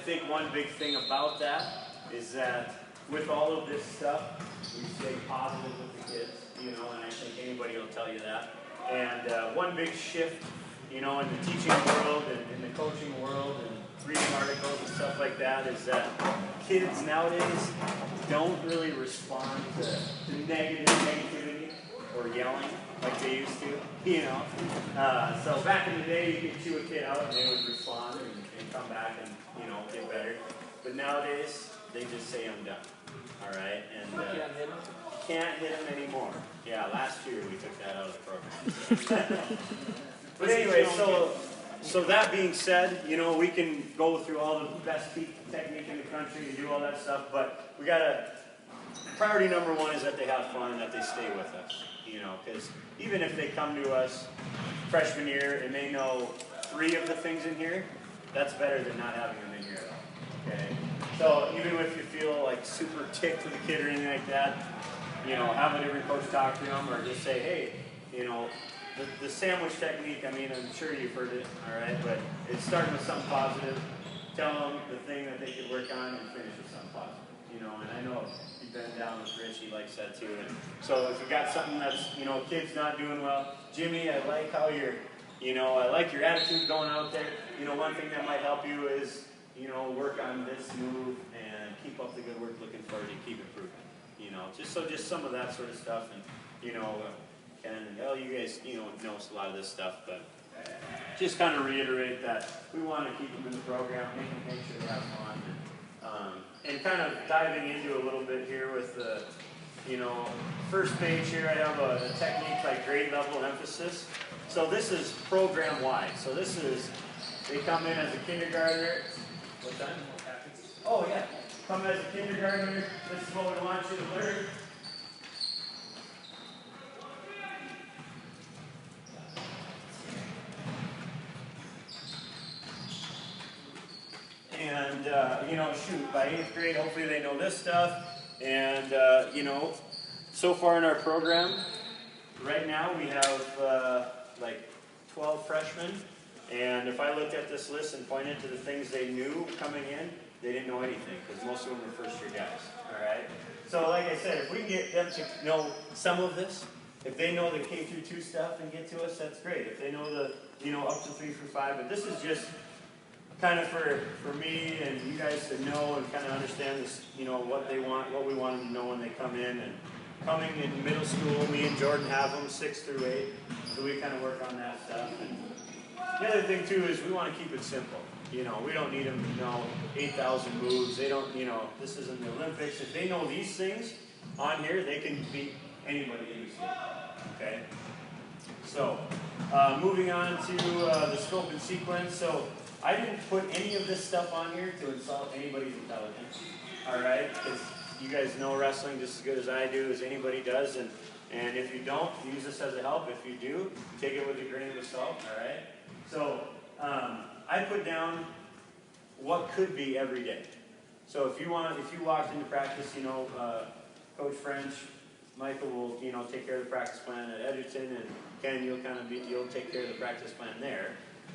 think one big thing about that is that with all of this stuff, we stay positive with the kids, you know, and I think anybody will tell you that. And one big shift, you know, in the teaching world and in the coaching world and reading articles and stuff like that is that kids nowadays don't really respond to negativity or yelling like they used to, you know. So back in the day, you could chew a kid out and they would respond and come back and, you know, get better. But nowadays, they just say, I'm done. All right? And can't hit them anymore. Yeah, last year we took that out of the program. But anyway, so that being said, you know, we can go through all the best technique in the country and do all that stuff, but we gotta, priority number one is that they have fun and that they stay with us, you know, because even if they come to us freshman year and they know 3 of the things in here, that's better than not having them in here at all, okay? So even if you feel like super ticked with the kid or anything like that, you know, have a different coach talk to them or just say, hey, you know, the sandwich technique, I mean, I'm sure you've heard it, all right, but it's starting with something positive. Tell them the thing that they could work on and finish with something positive, you know, and I know you've been down with Rich, he likes that too. And so if you got something that's, you know, kid's not doing well, Jimmy, I like how you're, you know, I like your attitude going out there. You know, one thing that might help you is, you know, work on this move and keep up the good work, looking forward to keep improving, you know, just some of that sort of stuff. And, you know, and you guys, you know a lot of this stuff, but just kind of reiterate that we want to keep them in the program, make sure they have fun, and kind of diving into a little bit here with the, you know, first page here. I have a technique like grade level emphasis. So this is program wide. So this is, they come in as a kindergartner. What's that? Oh yeah, come as a kindergartner. This is what we want you to learn. And, you know, shoot, by 8th grade, hopefully they know this stuff. And, you know, so far in our program, right now we have like 12 freshmen. And if I looked at this list and pointed to the things they knew coming in, they didn't know anything because most of them were first-year guys. All right? So like I said, if we can get them to know some of this, if they know the K through 2 stuff and get to us, that's great. If they know the, you know, up to 3 through 5, but this is just kind of for me and you guys to know and kind of understand this, you know, what they want, what we want them to know when they come in. And coming in middle school, me and Jordan have them 6 through 8, so we kind of work on that stuff. And the other thing too is we want to keep it simple. You know, we don't need them to know 8,000 moves. They don't, you know, this isn't the Olympics. If they know these things on here, they can beat anybody in the state. Okay? So, moving on to the scope and sequence. So, I didn't put any of this stuff on here to insult anybody's intelligence, all right? Because you guys know wrestling just as good as I do, as anybody does, and if you don't, use this as a help. If you do, take it with a grain of salt, all right? So I put down what could be every day. So if you walked into practice, you know, Coach French, Michael will, you know, take care of the practice plan at Edgerton, and Ken, you'll take care of the practice plan there.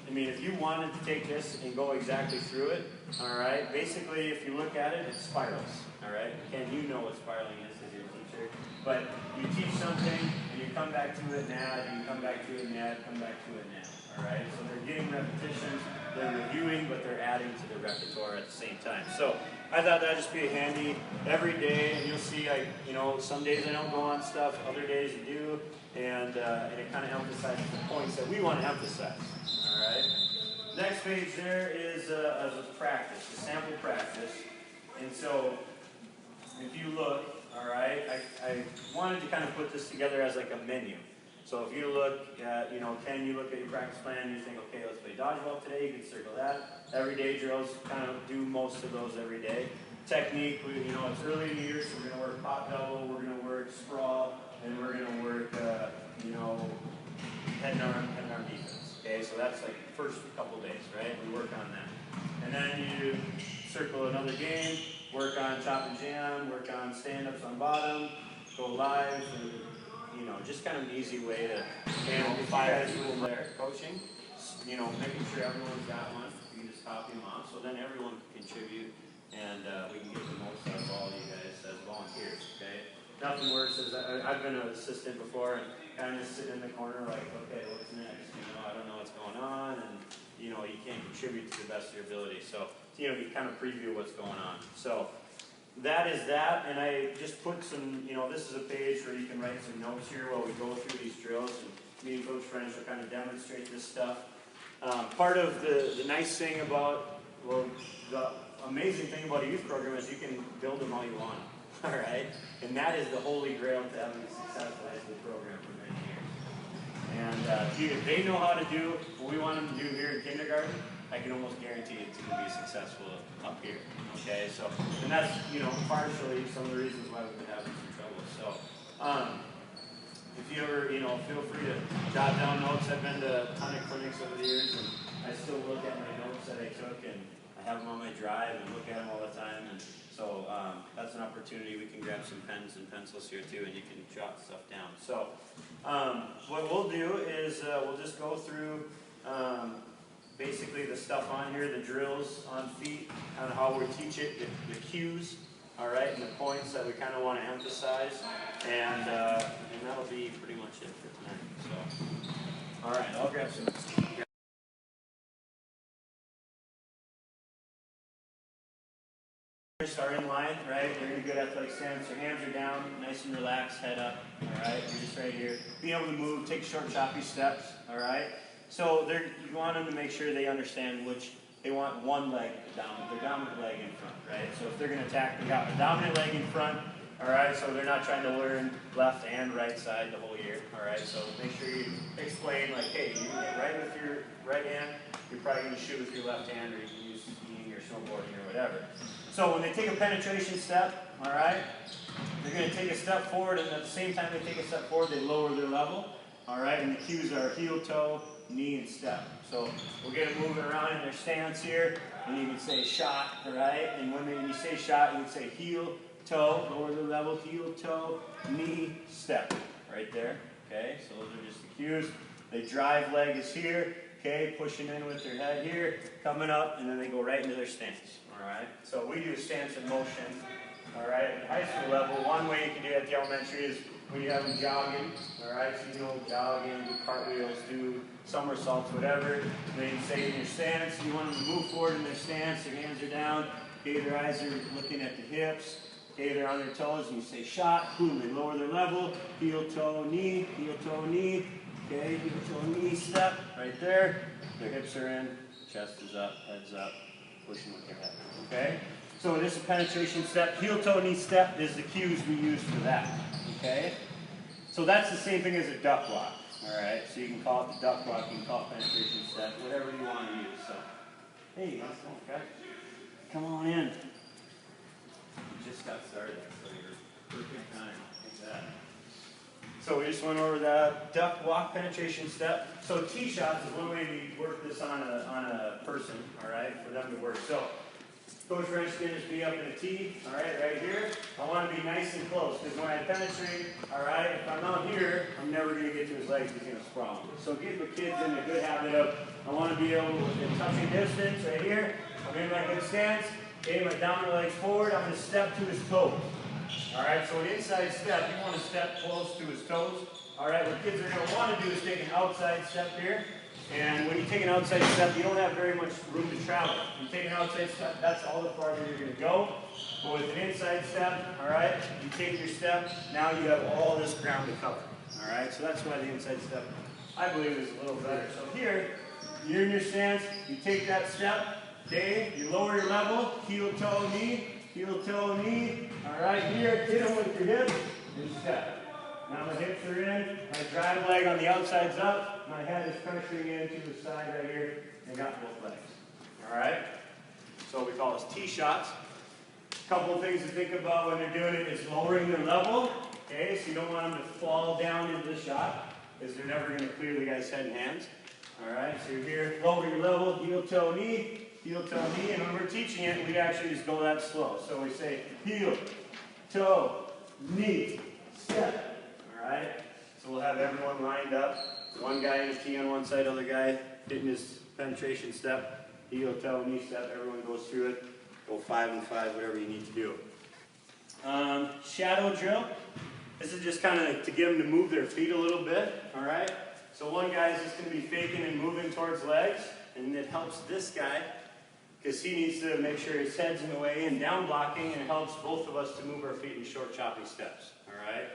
I mean, if you wanted to take this and go exactly through it, all right, basically, if you look at it, it spirals, all right? Ken, you know what spiraling is as your teacher. But you teach something, and you come back to it and add, and you come back to it and add, come back to it and add, all right? So they're getting repetitions, they're reviewing, but they're adding to the repertoire at the same time. So I thought that'd just be a handy every day, and you'll see, you know, some days I don't go on stuff, other days you do, and it kind of emphasizes the points that we want to emphasize. All right. Next page there is a practice, a sample practice. And so, if you look, all right, I wanted to kind of put this together as like a menu. So if you look at, you know, Ken, you look at your practice plan and you think, okay, let's play dodgeball today, you can circle that. Everyday drills, kind of do most of those every day. Technique, you know, it's early in the year, so we're going to work pop double, we're going to work sprawl, and we're going to work, you know, head and arm defense. Okay, so that's like the first couple days, right? We work on that. And then you circle another game, work on chop and jam, work on stand-ups on bottom, go live, and, you know, just kind of an easy way to amplify this rule there. Coaching, you know, making sure everyone's got one. You just just copy them off, so then everyone can contribute, and we can get the most out of all of you guys as volunteers, okay? Nothing worse is I've been an assistant before and kind of sit in the corner like, okay, what's next? You know, I don't know what's going on, and you know, you can't contribute to the best of your ability. So, you know, you kind of preview what's going on. So that is that, and I just put some, you know, this is a page where you can write some notes here while we go through these drills, and me and Coach French will kind of demonstrate this stuff. Part of the nice thing about, well, the amazing thing about a youth program is you can build them all you want, all right? And that is the holy grail to having a successful high school program for many years. And if they know how to do what we want them to do here in kindergarten, I can almost guarantee it's going to be successful up here, okay? So, and that's, you know, partially some of the reasons why we've been having some trouble. So, if you ever, you know, feel free to jot down notes. I've been to a ton of clinics over the years, and I still look at my notes that I took, and I have them on my drive and look at them all the time. And so that's an opportunity. We can grab some pens and pencils here too, and you can jot stuff down. So what we'll do is we'll just go through basically the stuff on here, the drills on feet, kind of how we teach it, the cues, all right, and the points that we kind of want to emphasize, and that'll be pretty much it for tonight. So, all right, I'll grab some. Are in line, right? You're in a good athletic stance. Your hands are down, nice and relaxed, head up. All right, you're just right here. Being able to move, take short, choppy steps. All right. So you want them to make sure they understand which they want one leg dominant, their dominant leg in front, right? So if they're going to attack, they got a dominant leg in front. All right. So they're not trying to learn left and right side the whole year. All right. So make sure you explain like, hey, you can hit right with your right hand. You're probably going to shoot with your left hand, or you can use skiing or snowboarding or whatever. So when they take a penetration step, all right, they're going to take a step forward, and at the same time they take a step forward, they lower their level, all right, and the cues are heel, toe, knee, and step. So we'll get them moving around in their stance here, and you can say shot, all right, and when you say shot, you can say heel, toe, lower the level, heel, toe, knee, step, right there, okay, so those are just the cues. The drive leg is here, okay, pushing in with their head here, coming up, and then they go right into their stance. All right, so we do stance in motion. All right, at the high school level, one way you can do it at the elementary is when you have them jogging. All right, so you know, jogging, do cartwheels, do somersaults, whatever. And then you say in your stance, you want them to move forward in their stance, their hands are down, okay, their eyes are looking at the hips, okay, they're on their toes, and you say shot, boom, they lower their level, heel, toe, knee, okay, heel, toe, knee, step, right there. Their hips are in, chest is up, head's up. Pushing with your head, okay? So this is a penetration step. Heel, toe, knee, step is the cues we use for that, okay? So that's the same thing as a duck walk, all right? So you can call it the duck walk, you can call it penetration step, whatever you want to use. So, hey, how's it going, guys? Come on in. We just got started, so you're perfect time. Like that. So we just went over the duck walk penetration step. So tee shots is one way we work this on a person, all right, for them to work. So Coach French can just be up in a tee, all right here. I want to be nice and close because when I penetrate, all right, if I'm out here, I'm never going to get to his legs. He's going to sprawl. So get the kids in a good habit of, I want to be able to, within touching distance right here, I'm in my good stance, okay, my dominant leg's forward, I'm going to step to his toes. All right, so an inside step, you want to step close to his toes. All right, what kids are going to want to do is take an outside step here. And when you take an outside step, you don't have very much room to travel. You take an outside step, that's all the farther you're going to go. But with an inside step, all right, you take your step, now you have all this ground to cover. All right, so that's why the inside step, I believe, is a little better. So here, you're in your stance, you take that step, okay, you lower your level, heel, toe, knee, all right, here, hit them with your hips, and step. Now my hips are in, my drive leg on the outside's up, my head is pressuring into the side right here, and got both legs. All right, so we call this tee shots. A couple of things to think about when they're doing it is lowering their level, okay, so you don't want them to fall down into the shot, because they're never going to clear the guy's head and hands. All right, so you're here, lower your level, heel, toe, knee, and when we're teaching it, we actually just go that slow. So we say heel, toe, knee, step. All right, so we'll have everyone lined up. One guy in his tee on one side, other guy hitting his penetration step. heel, toe, knee step, everyone goes through it. Go 5 and 5, whatever you need to do. Shadow drill. This is just kind of to get them to move their feet a little bit, all right? So one guy's just going to be faking and moving towards legs, and it helps this guy because he needs to make sure his head's in the way and down blocking, and it helps both of us to move our feet in short, choppy steps, all right?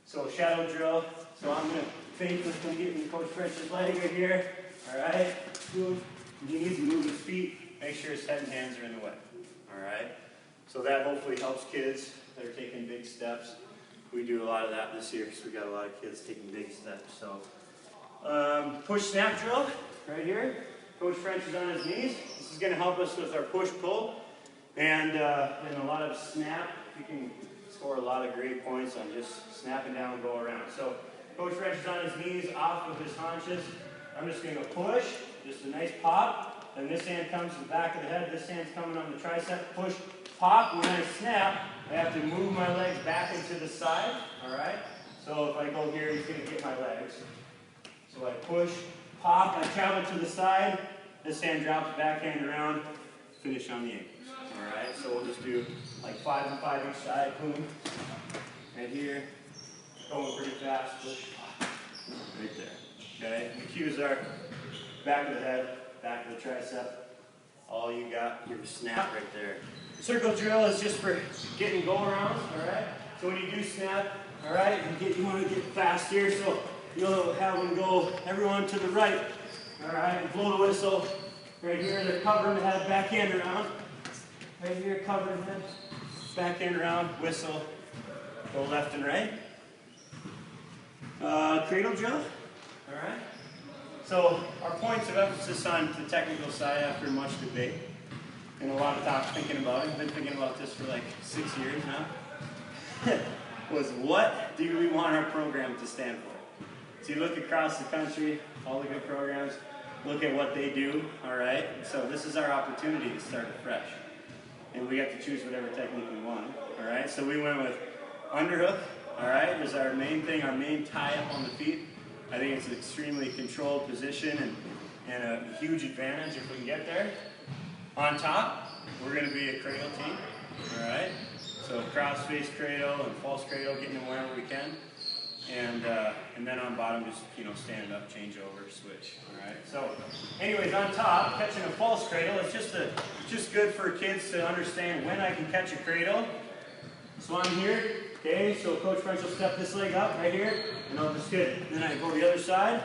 So shadow drill. So I'm going to fake with him getting Coach French's leg right here, all right? He needs to move his feet, make sure his head and hands are in the way, all right? So that hopefully helps kids that are taking big steps. We do a lot of that this year because we got a lot of kids taking big steps. So push snap drill right here. Coach French is on his knees. This is going to help us with our push-pull and a lot of snap. You can score a lot of great points on just snapping down and go around. So Coach French is on his knees, off with his haunches. I'm just going to push, just a nice pop. And this hand comes to the back of the head. This hand's coming on the tricep. Push, pop. When I snap, I have to move my legs back into the side. All right? So if I go here, he's going to get my legs. So I push, pop. I travel to the side. This hand drops, backhand around. Finish on the ankles. All right? So we'll just do like 5 and 5 each side. Boom. Right here. Going pretty fast. Push, pop. Right there. Okay? The cues are back of the head, back of the tricep. All you got, your snap right there. Circle drill is just for getting go-arounds, all right? So when you do snap, all right, you want to get fast here, so you'll have them go, everyone to the right, all right? Blow the whistle. Right here, they're covering the head, backhand around. Right here, covering the head, backhand around, whistle. Go left and right. Cradle drill, all right? So our points of emphasis on the technical side after much debate and a lot of talk thinking about it, I've been thinking about this for like 6 years now, was what do we want our program to stand for? So you look across the country, all the good programs, look at what they do, all right? So this is our opportunity to start fresh. And we get to choose whatever technique we want, all right? So we went with underhook, all right, is our main thing, our main tie-up on the feet. I think it's an extremely controlled position and a huge advantage if we can get there. On top, we're going to be a cradle team, all right? So cross-face cradle and false cradle, getting them wherever we can. And then on bottom, just, stand up, change over, switch, all right? So anyways, on top, catching a false cradle, it's just good for kids to understand when I can catch a cradle. So I'm here, okay, so Coach French will step this leg up right here, and I'll just hit it. Then I go the other side,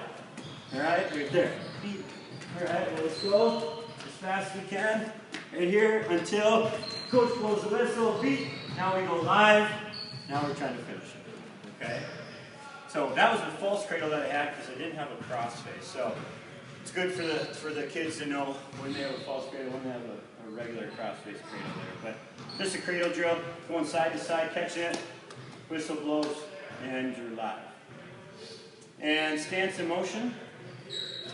all right there. All right, well, let's go as fast as we can, right here, until Coach blows the whistle, beat. Now we go live, now we're trying to finish it, okay? So that was the false cradle that I had because I didn't have a cross face. So it's good for the kids to know when they have a false cradle, when they have a regular cross face cradle there. But just a cradle drill, going side to side, catching it, whistle blows, and you're live. And stance in motion.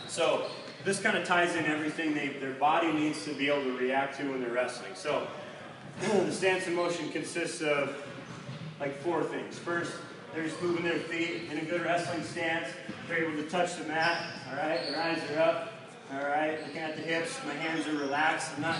So this kind of ties in everything their body needs to be able to react to when they're wrestling. So the stance in motion consists of like 4 things. First, they're just moving their feet in a good wrestling stance. They're able to touch the mat, all right? Their eyes are up, all right? Looking at the hips, my hands are relaxed. I'm not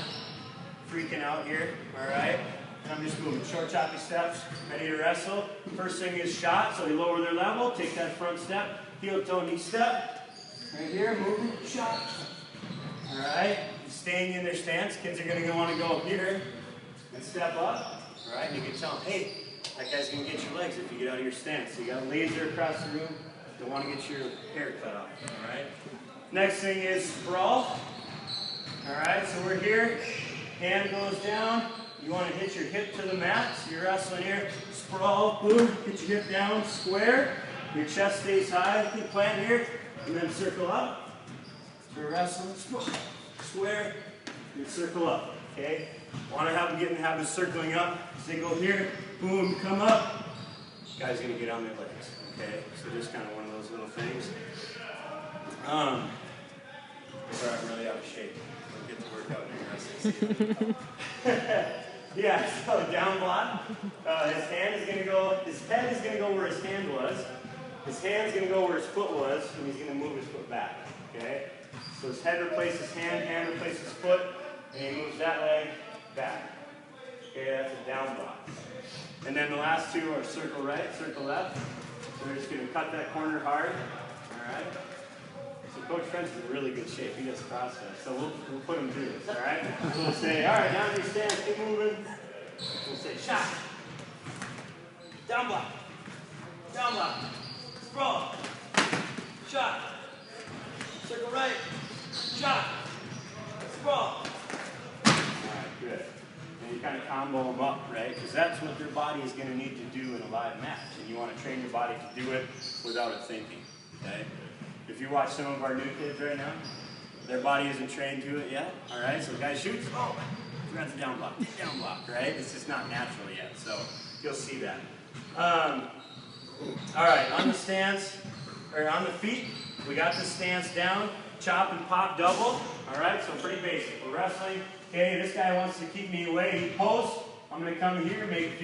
freaking out here, all right? And I'm just moving short, choppy steps, ready to wrestle. First thing is shot, so they lower their level, take that front step, heel, toe, knee step. Right here, moving, shot. All right? Staying in their stance. Kids are going to want to go here and step up, all right? And you can tell them, hey, that guy's going to get your legs if you get out of your stance. So you got a laser across the room. Don't want to get your hair cut off, all right? Next thing is sprawl. All right, so we're here. Hand goes down. You want to hit your hip to the mat. So you're wrestling here. Sprawl, boom, hit your hip down, square. Your chest stays high. You plant here, and then circle up. So we're wrestling, sprawl, square, and circle up, okay? Want to have them get in the habit of circling up. So they go here, boom, come up. Guy's going to get on their legs, okay? So just kind of one of those little things. Sorry, I'm really out of shape. I'll get to work out during wrestling season. Yeah, so down block. His hand is going to go, his head is going to go where his hand was. His hand's going to go where his foot was, and he's going to move his foot back, okay? So his head replaces hand, hand replaces foot, and he moves that leg back. Okay, that's a down block. And then the last two are circle right, circle left. So we're just going to cut that corner hard. All right. So Coach French is in really good shape. He does CrossFit. So we'll put him through this. All right. So we'll say, all right, down to your stance, keep moving. We'll say shot, down block, sprawl, shot, circle right, shot, sprawl. All right, good. And you kind of combo them up, right? Because that's what their body is going to need to do in a live match. And you want to train your body to do it without it thinking, okay? If you watch some of our new kids right now, their body isn't trained to it yet, all right? So the guy shoots, oh, that's a down block, right? It's just not natural yet, so you'll see that. All right, on the stance, or on the feet, we got the stance down, chop and pop double, all right? So pretty basic. We're wrestling. Okay, this guy wants to keep me away. He posts. I'm going to come here, make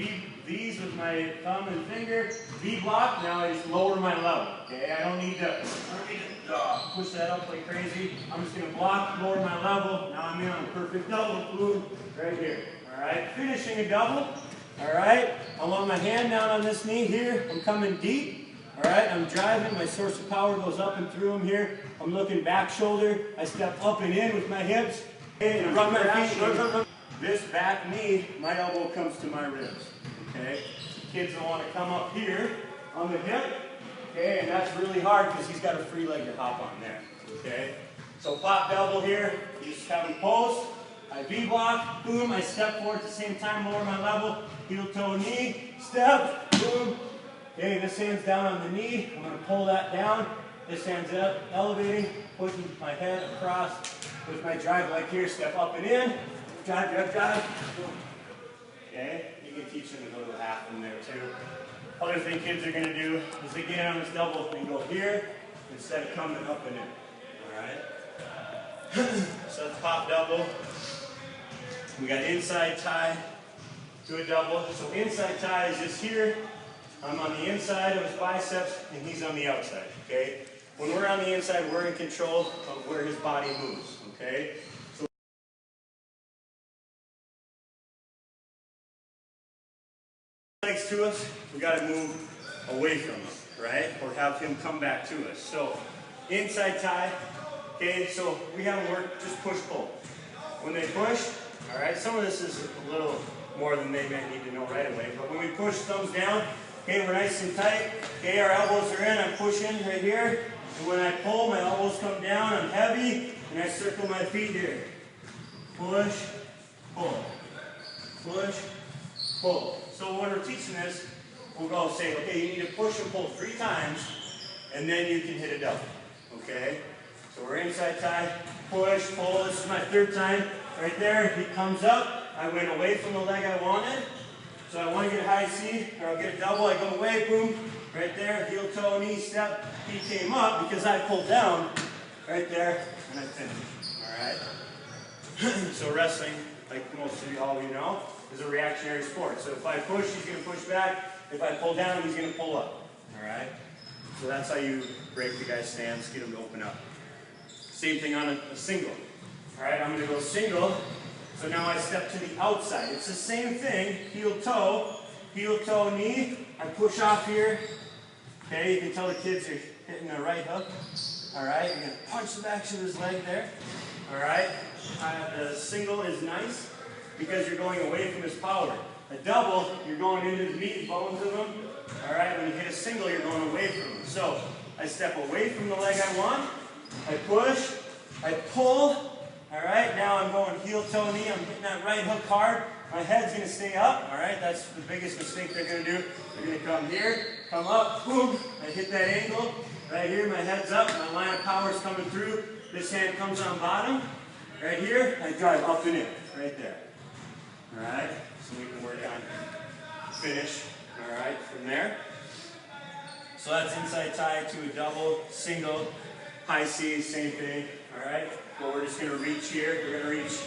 V's with my thumb and finger. V block. Now I just lower my level. Okay, I don't need to push that up like crazy. I'm just going to block, lower my level. Now I'm in on a perfect double. Boom, right here. All right, finishing a double. All right, I want my hand down on this knee here. I'm coming deep. All right, I'm driving. My source of power goes up and through them here. I'm looking back shoulder. I step up and in with my hips. Okay, and run my feet. This back knee, my elbow comes to my ribs. Okay, kids will want to come up here on the hip. Okay, and that's really hard because he's got a free leg to hop on there. Okay, so pop elbow here. You just have him post. I V block. Boom. I step forward at the same time, lower my level. Heel toe knee. Step. Boom. Okay, this hand's down on the knee. I'm going to pull that down. This hand's up, elevating, pushing my head across with my drive leg here. Step up and in. Drive, drive, drive. Okay, you can teach them a little half in there too. Other thing kids are going to do is they get on this double and go here instead of coming up and in. All right. So let's pop double. We got inside tie to a double. So inside tie is just here. I'm on the inside of his biceps and he's on the outside. Okay. When we're on the inside, we're in control of where his body moves. Okay. Legs to us, we got to move away from him, right? Or have him come back to us. So, inside tie, okay, so we have to work, just push-pull. When they push, all right, some of this is a little more than they may need to know right away, but when we push thumbs down, okay, we're nice and tight, okay, our elbows are in, I'm pushing right here, and when I pull, my elbows come down, I'm heavy, and I circle my feet here. Push, pull, push, pull. So when we're teaching this, we'll go say, okay, you need to push and pull 3 times, and then you can hit a double, okay? So we're inside tie, push, pull. This is my 3rd time. Right there, he comes up. I went away from the leg I wanted. So I want to get a high C, or I'll get a double. I go away, boom, right there, heel, toe, knee, step. He came up because I pulled down right there, and I finished, all right? So wrestling, like most of all of you know, is a reactionary sport. So if I push, he's going to push back. If I pull down, he's going to pull up. All right? So that's how you break the guy's stance, get him to open up. Same thing on a single. All right, I'm going to go single. So now I step to the outside. It's the same thing, heel, toe, knee. I push off here. Okay, you can tell the kids are hitting the right hook. All right, you're going to punch the back of his leg there. All right, the single is nice because you're going away from his power. A double, you're going into the meat and bones of him. All right, when you hit a single, you're going away from him. So I step away from the leg I want. I push. I pull. All right, now I'm going heel, toe, knee. I'm hitting that right hook hard. My head's going to stay up. All right, that's the biggest mistake they're going to do. They're going to come here, come up, boom. I hit that angle. Right here, my head's up. My line of power is coming through. This hand comes on bottom. Right here, I drive up and in. Right there. All right, so we can work on finish. All right, from there. So that's inside tie to a double, single, high C, same thing. All right, but we're just going to reach here. We're going to reach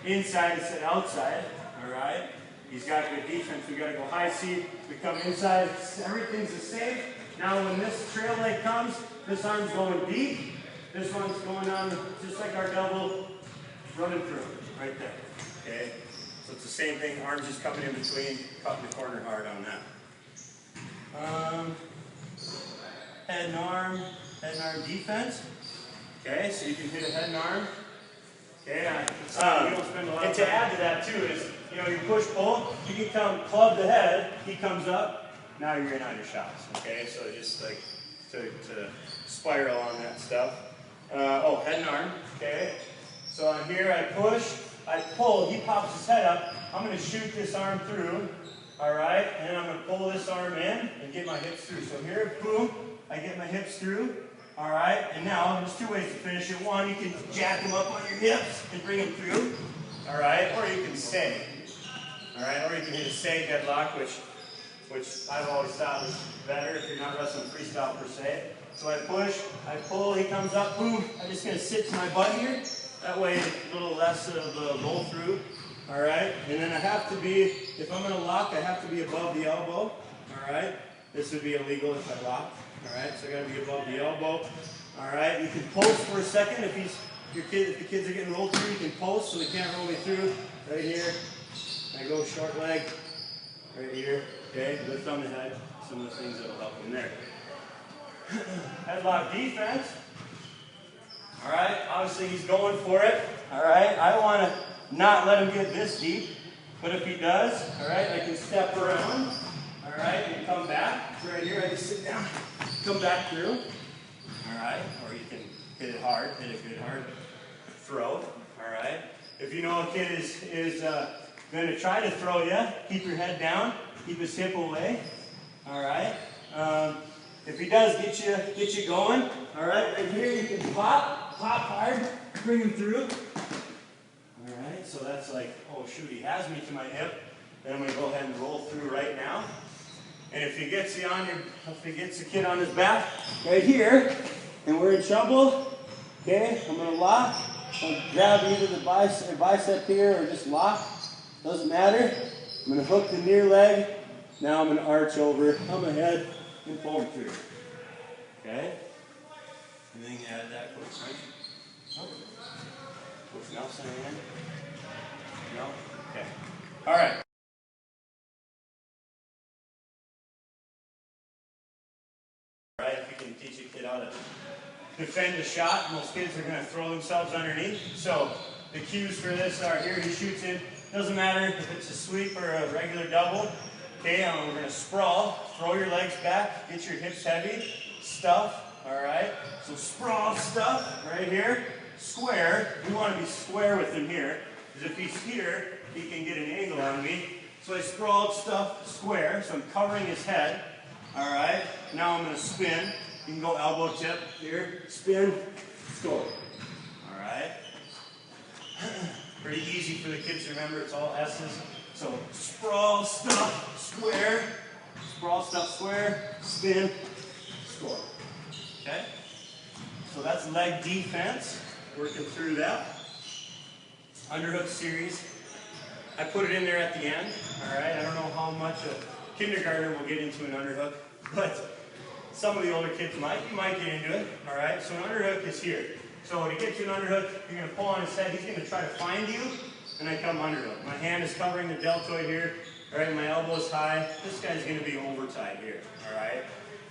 inside instead of outside. All right, he's got good defense. We got to go high C. We come inside. Everything's the same. Now when this trail leg comes, this arm's going deep. This one's going on just like our double, running through, right there. Okay? So it's the same thing, arms just coming in between, cutting the corner hard on that. Head and arm defense. Okay, so you can hit a head and arm. Okay, you don't spend a lot of time. And to add to that too is, you know, you push pull, you can come club the head, he comes up, now you're in on your shots. Okay, so just like to spiral on that stuff. Oh, head and arm. Okay, so on here I push, I pull, he pops his head up, I'm going to shoot this arm through. Alright, and then I'm going to pull this arm in and get my hips through. So here, boom, I get my hips through. Alright, and now there's two ways to finish it. One, you can jack them up on your hips and bring them through. Alright, or you can stay. Alright, or you can hit a stay deadlock, which I've always thought was better if you're not wrestling freestyle per se. So I push, I pull, he comes up, boom. I'm just going to sit to my butt here. That way, a little less of a roll through. Alright, and then I have to be, if I'm going to lock, I have to be above the elbow. Alright, this would be illegal if I lock. Alright, so I got to be above the elbow. Alright, you can post for a second if the kids are getting rolled through, you can post so they can't roll me through. Right here, I go short leg. Right here, okay, lift on the head. Some of the things that will help in there. Headlock defense. Alright, obviously he's going for it. Alright, I want to not let him get this deep, but if he does, alright, I can step around, alright, and come back. Right here, I just sit down, come back through, alright, or you can hit it hard, hit a good hard throw, alright. If you know a kid is going to try to throw you, keep your head down, keep his hip away, alright. If he does get you going, alright, right here you can pop hard, bring him through. Alright, so that's like, oh shoot, he has me to my hip. Then I'm going to go ahead and roll through right now. And if he gets the kid on his back, right here, and we're in trouble, okay, I'm going to lock. I'll grab either the bicep here or just lock. Doesn't matter. I'm going to hook the near leg. Now I'm going to arch over on my head and pull him through. Okay? And then you add that quick punch. Anything else in hand? No? Okay. All right. All right, if you can teach a kid how to defend a shot, most kids are going to throw themselves underneath. So the cues for this are here, he shoots in. Doesn't matter if it's a sweep or a regular double. Okay, we're going to sprawl. Throw your legs back. Get your hips heavy. Stuff. All right. So sprawl, stuff right here. Square. We want to be square with him here. Because if he's here, he can get an angle on me. So I sprawled, stuff, square. So I'm covering his head. All right. Now I'm going to spin. You can go elbow tip here. Spin. Score. All right. Pretty easy for the kids to remember. It's all S's. So sprawl, stuff, square. Sprawl, stuff, square. Spin. Score. Okay? So that's leg defense. Working through that. Underhook series. I put it in there at the end. Alright, I don't know how much a kindergartner will get into an underhook, but some of the older kids might. You might get into it. Alright, so an underhook is here. So to get you an underhook, you're going to pull on his head. He's going to try to find you, and I come underhook. My hand is covering the deltoid here. Alright, my elbow is high. This guy's going to be over tight here. Alright.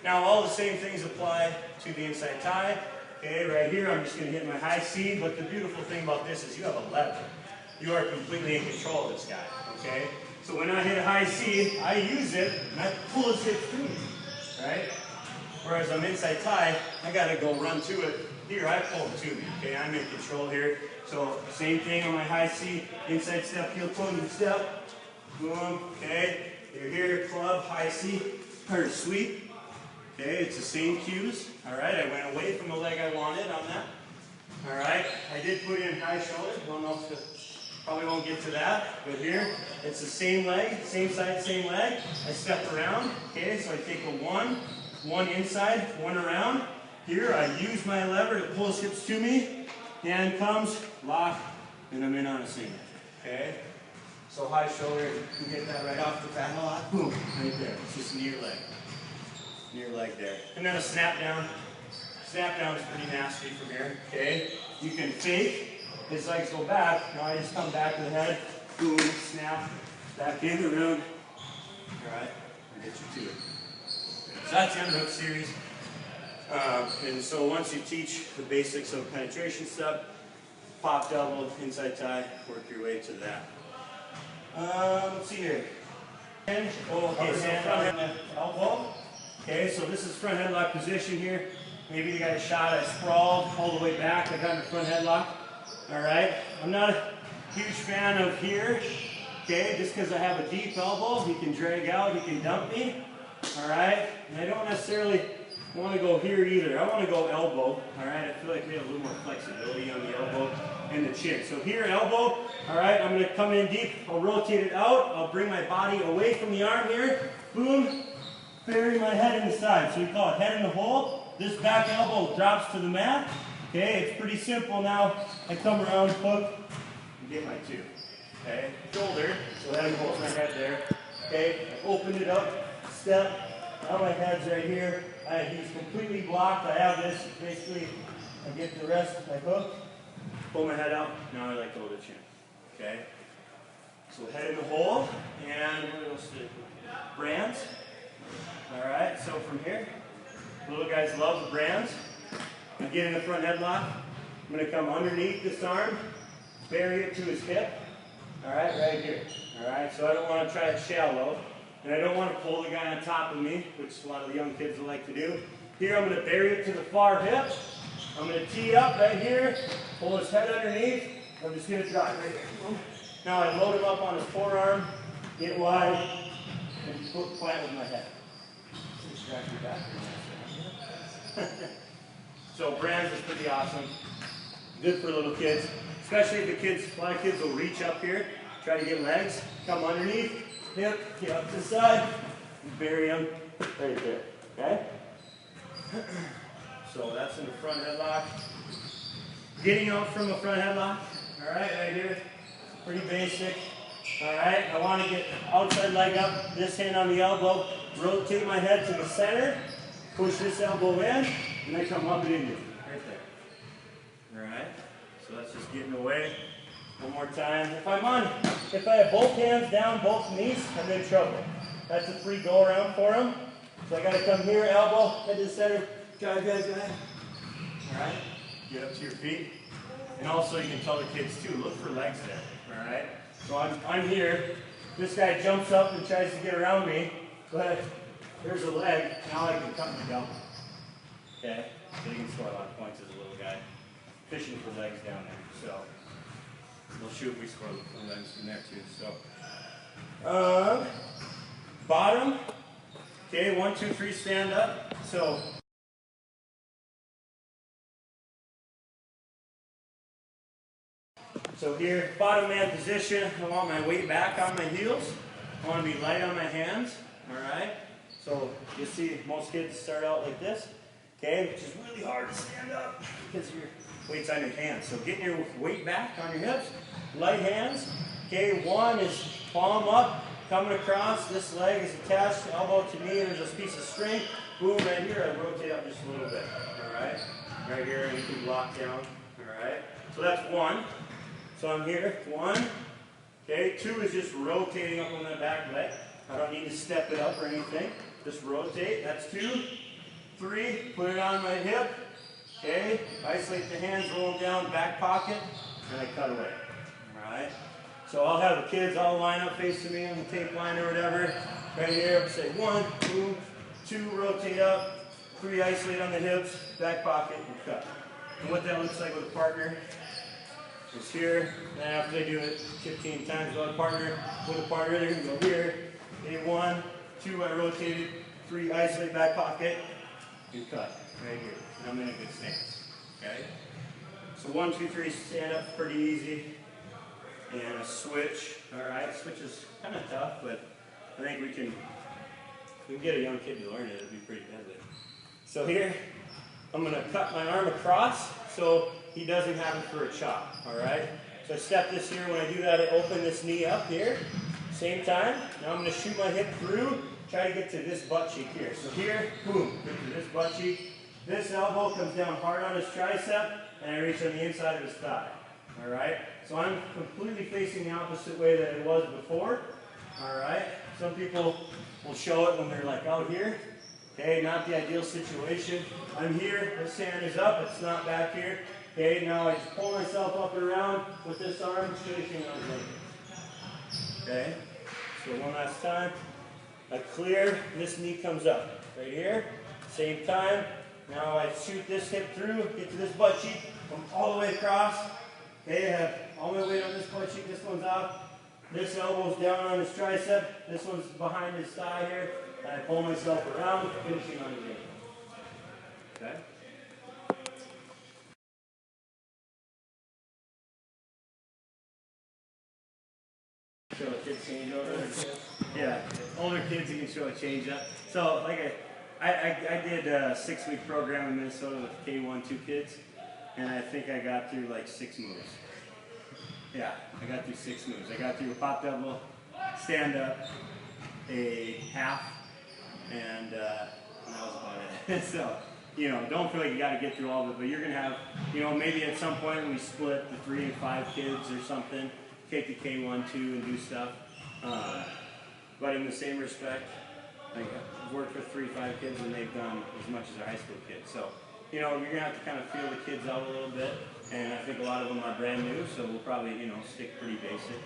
Now all the same things apply to the inside tie. Okay, right here I'm just going to hit my high C, but the beautiful thing about this is you have a lever. You are completely in control of this guy. Okay? So when I hit a high C, I use it, and I pull his hip through me. Right? Whereas I'm inside tie, I got to go run to it. Here, I pull it to me. Okay, I'm in control here. So same thing on my high C, inside step, heel toe, step. Boom. Okay, you're here, club, high C, or sweep. Okay, it's the same cues. Alright, I went away from the leg I wanted on that. Alright, I did put in high shoulder. Don't know if probably won't get to that. But here, it's the same leg, same side, same leg. I step around. Okay, so I take a one inside, one around. Here, I use my lever to pull his hips to me. Hand comes, lock, and I'm in on a single. Okay? So high shoulder, you can get that right off the bat. Lock, boom, right there. It's just near leg. Near leg there. And then a snap down. Snap down is pretty nasty from here, okay? You can fake, his legs go back, now I just come back to the head, boom, snap, back in, around. Alright, I'll get you to it. So that's the underhook series. And so once you teach the basics of penetration stuff, pop, double, inside tie, work your way to that. Let's see here. Okay, stand front head elbow. Okay, so this is front headlock position here. Maybe you got a shot, I sprawled all the way back, I got in the front headlock. Alright, I'm not a huge fan of here. Okay, just because I have a deep elbow, he can drag out, he can dump me. Alright, and I don't necessarily want to go here either. I want to go elbow. Alright, I feel like we have a little more flexibility on the elbow and the chin. So here, elbow. Alright, I'm going to come in deep. I'll rotate it out. I'll bring my body away from the arm here. Boom. Bury my head in the side. So we call it head in the hole. This back elbow drops to the mat. Okay, it's pretty simple now. I come around, hook, and get my two. Okay, shoulder. So head in the hole, my head there. Okay, I opened it up, step. Now my head's right here. He's completely blocked. I have this. Basically, I get the rest. I hook, pull my head out. Now I let go of the chin. Okay. So head in the hole, and what else do? Brands. All right. So from here, little guys love the brands. I get in the front headlock. I'm going to come underneath this arm, bury it to his hip. All right, right here. All right. So I don't want to try it shallow. And I don't want to pull the guy on top of me, which a lot of the young kids will like to do. Here I'm going to bury it to the far hip. I'm going to tee up right here, pull his head underneath. I'm just going to drop right here. Now I load him up on his forearm, get wide, and foot flat with my head. So brands is pretty awesome. Good for little kids, especially if the kids, a lot of kids will reach up here, try to get legs, come underneath. Hip, get up to the side, and bury them right there, okay? So that's in the front headlock. Getting out from the front headlock, all right here, pretty basic. All right, I want to get outside leg up, this hand on the elbow, rotate my head to the center, push this elbow in, and I come up and in right there. All right, so that's just getting away. One more time. If I have both hands down, both knees, I'm in trouble. That's a free go around for him. So I got to come here, elbow, head to the center, drive. All right, get up to your feet. And also you can tell the kids too, look for legs there. All right, so I'm here. This guy jumps up and tries to get around me, but there's a leg. Now I can cut my elbow. Okay, so you can score a lot of points as a little guy. Fishing for legs down there. So. We'll shoot, we score legs from there too. So, bottom. Okay, 1, 2, 3, stand up. So here, bottom man position. I want my weight back on my heels. I want to be light on my hands. All right. So you see, most kids start out like this. Okay, which is really hard to stand up because your weight's on your hands. So getting your weight back on your hips, light hands. Okay, one is palm up, coming across. This leg is attached, elbow to knee. There's this piece of string. Boom, right here. I rotate up just a little bit. All right, right here, you can block down. All right, so that's one. So I'm here, one. Okay, two is just rotating up on that back leg. I don't need to step it up or anything. Just rotate. That's two. 3, put it on my hip. Okay, isolate the hands, roll them down, back pocket, and I cut away. All right. So I'll have the kids all line up facing me on the tape line or whatever. Right here, say 1, boom, 2, rotate up, 3, isolate on the hips, back pocket, and cut. And what that looks like with a partner is here. And after they do it 15 times with a partner, they're going to go here. Okay, 1, 2, I rotated, 3, isolate, back pocket, and cut right here. And I'm in a good stance. Okay? So 1, 2, 3, stand up, pretty easy. And a switch. Alright, switch is kind of tough, but I think we can get a young kid to learn it. It'd be pretty deadly. So here, I'm going to cut my arm across so he doesn't have it for a chop. Alright? So I step this here. When I do that, I open this knee up here. Same time. Now I'm going to shoot my hip through. Try to get to this butt cheek here. So here, boom, get to this butt cheek, This elbow comes down hard on his tricep, and I reach on the inside of his thigh. All right? So I'm completely facing the opposite way that it was before. All right? Some people will show it when they're like out here. Okay, not the ideal situation. I'm here, this hand is up, it's not back here. Okay, now I just pull myself up and around with this arm, shaking on his leg. Okay, so one last time. I clear, this knee comes up. Right here, same time. Now I shoot this hip through, get to this butt cheek, come all the way across. Okay, I have all my weight on this butt cheek, this one's off. This elbow's down on his tricep, this one's behind his thigh here. And I pull myself around, finishing on his ankle. Okay? Show a kid change over. Yeah, older kids you can show a change up. So like I did a 6-week program in Minnesota with K1-2 kids, and I think I got through like 6 moves. Yeah, I got through 6 moves. I got through a pop double, stand up, a half, and that was about it. So, you know, don't feel like you got to get through all of it, but you're going to have, you know, maybe at some point when we split the 3 and 5 kids or something, take the K1-2 and do stuff. But in the same respect, like I've worked with 3-5 kids and they've done as much as our high school kids. So, you know, you're going to have to kind of feel the kids out a little bit. And I think a lot of them are brand new, so we'll probably, you know, stick pretty basic.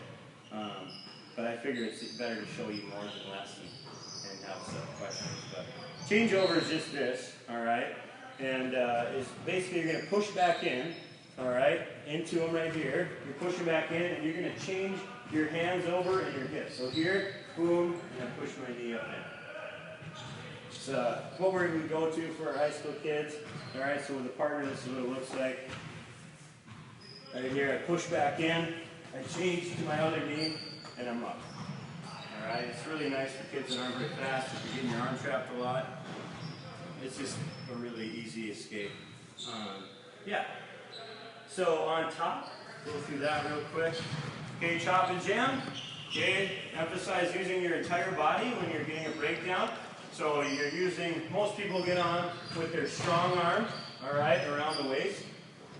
But I figure it's better to show you more than less and have some questions. But changeover is just this, all right? And is basically you're going to push back in, all right, into them right here. You're pushing back in, and you're going to change your hands over and your hips. So here, boom, and I push my knee up in. So what we're going to go to for our high school kids, all right? So with a partner, this is what it looks like. Right here, I push back in, I change to my other knee, and I'm up. Alright, it's really nice for kids that aren't very fast. If you're getting your arm trapped a lot, it's just a really easy escape. Yeah. So on top, go through that real quick. Okay, chop and jam. Okay, emphasize using your entire body when you're getting a breakdown. So you're using, most people get on with their strong arm, alright, around the waist.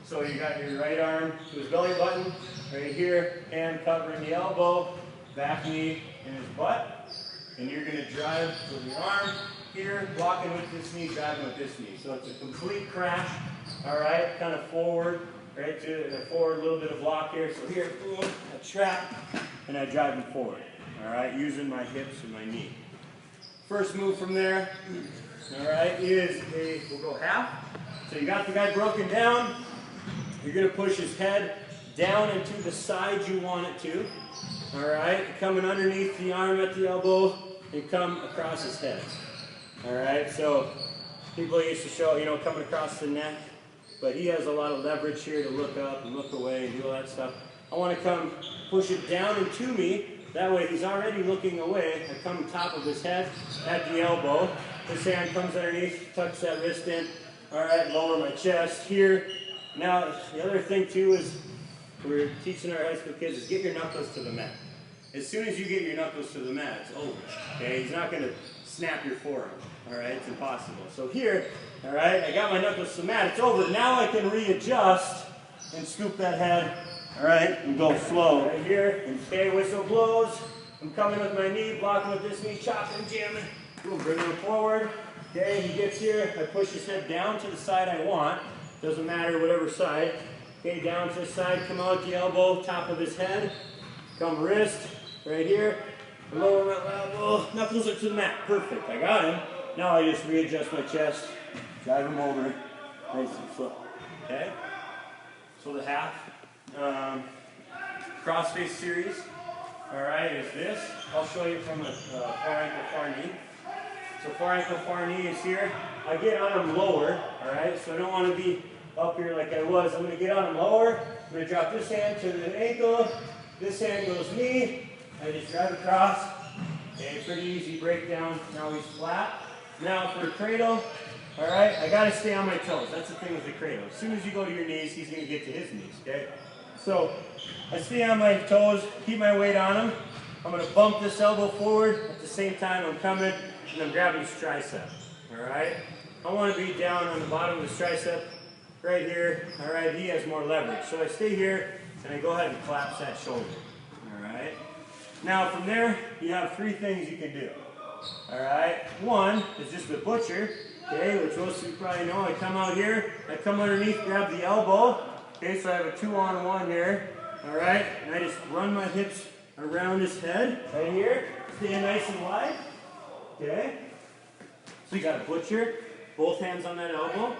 So you got your right arm to his belly button, right here, hand covering the elbow, back knee in his butt, and you're going to drive with your arm here, blocking with this knee, driving with this knee. So it's a complete crash, all right, kind of forward, right, to forward, a little bit of block here. So here, boom, I trap, and I drive him forward, all right, using my hips and my knee. First move from there, all right, is we'll go half. So you got the guy broken down. You're going to push his head down into the side you want it to. All right, coming underneath the arm at the elbow and come across his head. All right, so people used to show, you know, coming across the neck, but he has a lot of leverage here to look up and look away and do all that stuff. I want to come push it down into me. That way he's already looking away. I come top of his head at the elbow. This hand comes underneath, tucks that wrist in. All right, lower my chest here. Now, the other thing too is we're teaching our high school kids is get your knuckles to the mat. As soon as you get your knuckles to the mat, it's over. Okay, he's not going to snap your forearm. All right, it's impossible. So here, all right, I got my knuckles to the mat. It's over. Now I can readjust and scoop that head. All right, and go slow right here. And okay, whistle blows. I'm coming with my knee, blocking with this knee, chopping, jamming. Boom, bringing him forward. Okay, he gets here. I push his head down to the side I want. Doesn't matter, whatever side. Okay, down to the side, come out the elbow, top of his head. Come wrist, right here. Lower my elbow, knuckles up to the mat. Perfect, I got him. Now I just readjust my chest, drive him over, nice and slow. Okay? So the half crossface series, all right, is this. I'll show you from the far ankle, far knee. So far ankle, far knee is here. I get on him lower, all right, so I don't want to be up here like I was. I'm going to get on him lower. I'm going to drop this hand to the ankle. This hand goes knee. I just drive across. Okay, pretty easy breakdown. Now he's flat. Now for cradle, all right, I got to stay on my toes. That's the thing with the cradle. As soon as you go to your knees, he's going to get to his knees, okay? So I stay on my toes, keep my weight on him. I'm going to bump this elbow forward. At the same time, I'm coming and I'm grabbing his tricep, all right? I want to be down on the bottom of his tricep, right here. All right, he has more leverage. So I stay here, and I go ahead and collapse that shoulder. All right. Now from there, you have 3 things you can do. All right. One is just the butcher, okay, which most of you probably know. I come out here, I come underneath, grab the elbow. Okay, so I have a 2-on-1 here. All right, and I just run my hips around his head right here. Stay nice and wide. Okay. So you got a butcher, both hands on that elbow.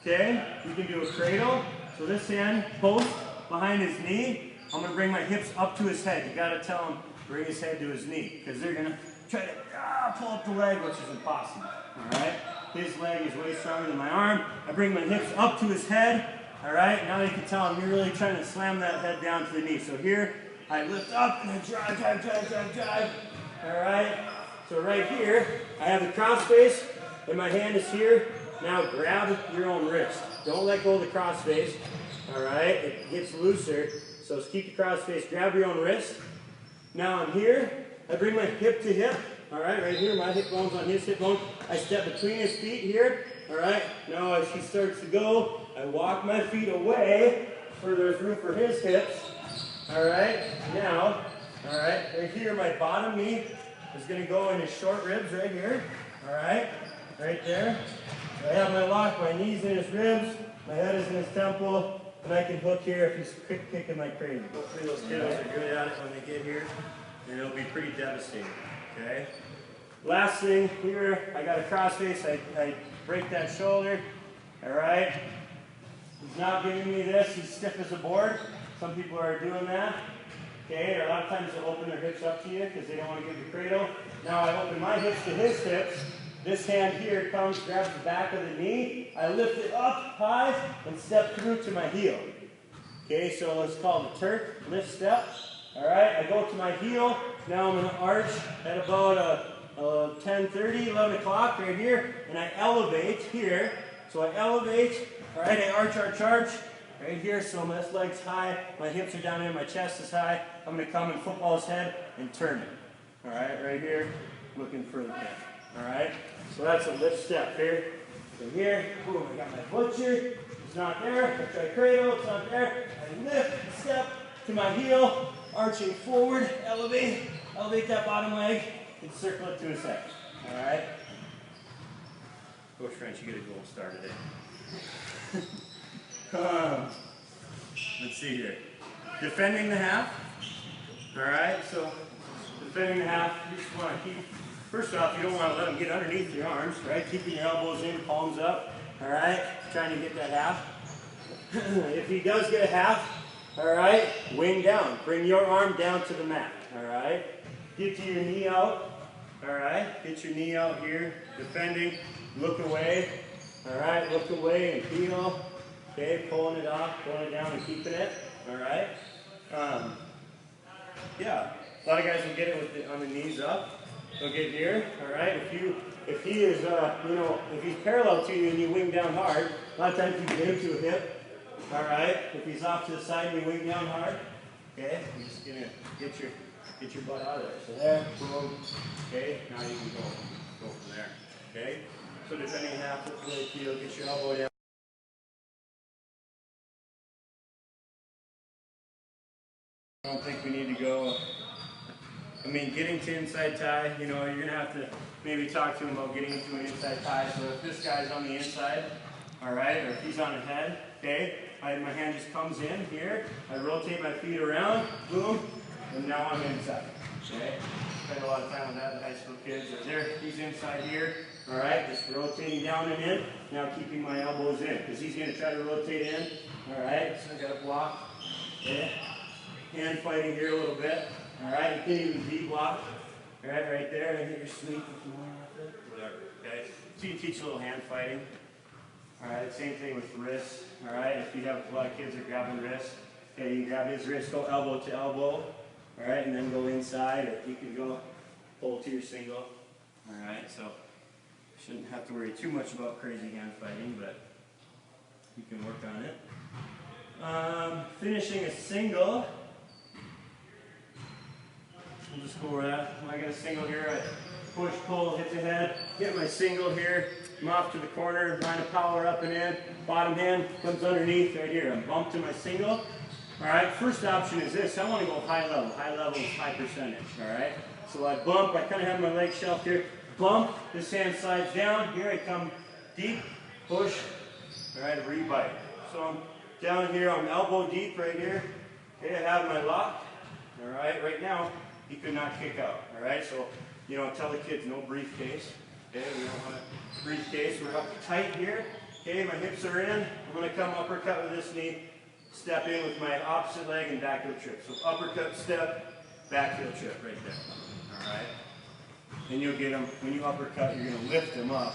Okay, you can do a cradle. So this hand, post behind his knee. I'm going to bring my hips up to his head. You got to tell him, bring his head to his knee, because they're going to try to pull up the leg, which is impossible. All right, his leg is way stronger than my arm. I bring my hips up to his head. All right, now you can tell him you're really trying to slam that head down to the knee. So here, I lift up and I drive. All right, so right here, I have the cross face, and my hand is here. Now grab your own wrist. Don't let go of the cross face. All right, it gets looser. So keep the cross face, grab your own wrist. Now I'm here, I bring my hip to hip. All right here, my hip bone's on his hip bone. I step between his feet here. All right, now as he starts to go, I walk my feet away where there's room for his hips. All right, now, all right here, my bottom knee is gonna go in his short ribs right here. All right there. I have my lock, my knees in his ribs, my head is in his temple, and I can hook here if he's quick kicking like crazy. Hopefully those kiddos are good at it when they get here, and it'll be pretty devastating, okay? Last thing here, I got a cross face, I break that shoulder, all right? He's not giving me this, he's stiff as a board. Some people are doing that, okay? Or a lot of times they'll open their hips up to you because they don't want to give the cradle. Now I open my hips to his hips. This hand here comes, grabs the back of the knee. I lift it up high and step through to my heel. Okay, so it's called a Turk lift step. All right, I go to my heel. Now I'm going to arch at about 10:30, 11 o'clock right here, and I elevate here. So I elevate. All right, I arch right here. So my leg's high, my hips are down here, my chest is high. I'm going to come and football his head and turn it. All right here, looking for the pin. All right, so that's a lift step here. So here, boom, I got my butcher. It's not there. I try cradle. It's not there. I lift, step to my heel, arching forward, elevate that bottom leg, and circle it to his head. All right. Coach French, you get a gold star today. Let's see here. Defending the half. All right, so defending the half, you just want to keep. First off, you don't want to let them get underneath your arms, right? Keeping your elbows in, palms up, all right? Trying to get that half. If he does get a half, all right, wing down. Bring your arm down to the mat, all right? Get to your knee out, all right? Get your knee out here, defending. Look away, all right? Look away and heel. Okay, pulling it off, pulling it down and keeping it, all right? Yeah, a lot of guys will get it on the knees up. They'll get here, all right? If he is, if he's parallel to you and you wing down hard, a lot of times you get him to a hip, all right? If he's off to the side and you wing down hard, okay? You're just gonna get your butt out of there. So there, boom, okay? Now you can go from there, okay? So defending half of the heel, get your elbow down. I don't think we need to go. I mean, getting to inside tie, you're going to have to maybe talk to him about getting into an inside tie. So if this guy's on the inside, all right, or if he's on the head, okay, my hand just comes in here. I rotate my feet around, boom, and now I'm inside, okay? Spend a lot of time on that, the high school kids. Right there, he's inside here, all right, just rotating down and in. Now keeping my elbows in, because he's going to try to rotate in, all right? So I got to block, okay? Hand fighting here a little bit. All right, you can even V-block. All right there, and hit your sweep if you want with it. Whatever, okay? So you teach a little hand fighting. All right, same thing with wrists. All right, if you have a lot of kids that are grabbing wrists, okay, you can grab his wrist, go elbow to elbow. All right, and then go inside, or you can go pull to your single. All right, so shouldn't have to worry too much about crazy hand fighting, but you can work on it. Finishing a single. We'll just go over that. I got a single here. push, pull, hit the head, get my single here, I'm off to the corner, line of power up and in, bottom hand comes underneath right here. I'm bumped to my single. All right, first option is this. I want to go high level. High level is high percentage, all right? So I bump, I kind of have my leg shelved here, bump, this hand slides down, here I come deep, push, all right, re-bite. So I'm down here, I'm elbow deep right here, okay, I have my lock, all right now, he could not kick out, all right? So, you know, tell the kids no briefcase, okay? We don't want a briefcase, we're up tight here, okay, my hips are in, I'm going to come uppercut with this knee, step in with my opposite leg and back heel trip. So uppercut, step, back heel trip right there. All right? And you'll get them, when you uppercut, you're going to lift them up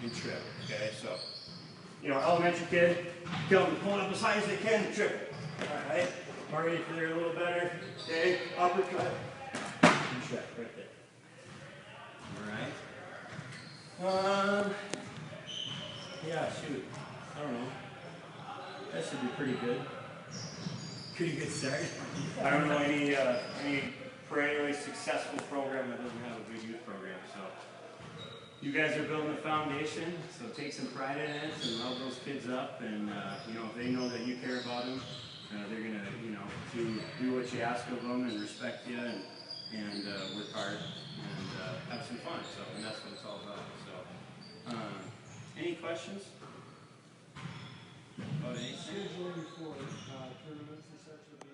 and trip. Okay? So, you know, elementary kid, tell them to pull it up as high as they can and trip it. All right? Already if they're a little better. Okay? Uppercut and trip right there. All right? Yeah, shoot. I don't know. That should be pretty good. Pretty good start. I don't know any perennially successful program that doesn't have a good youth program. So you guys are building a foundation. So take some pride in it and love those kids up. And you know, if they know that you care about them, they're gonna, you know, do what you ask of them and respect you and work hard and have some fun. So and that's what it's all about. So any questions? Usually for tournaments and such would be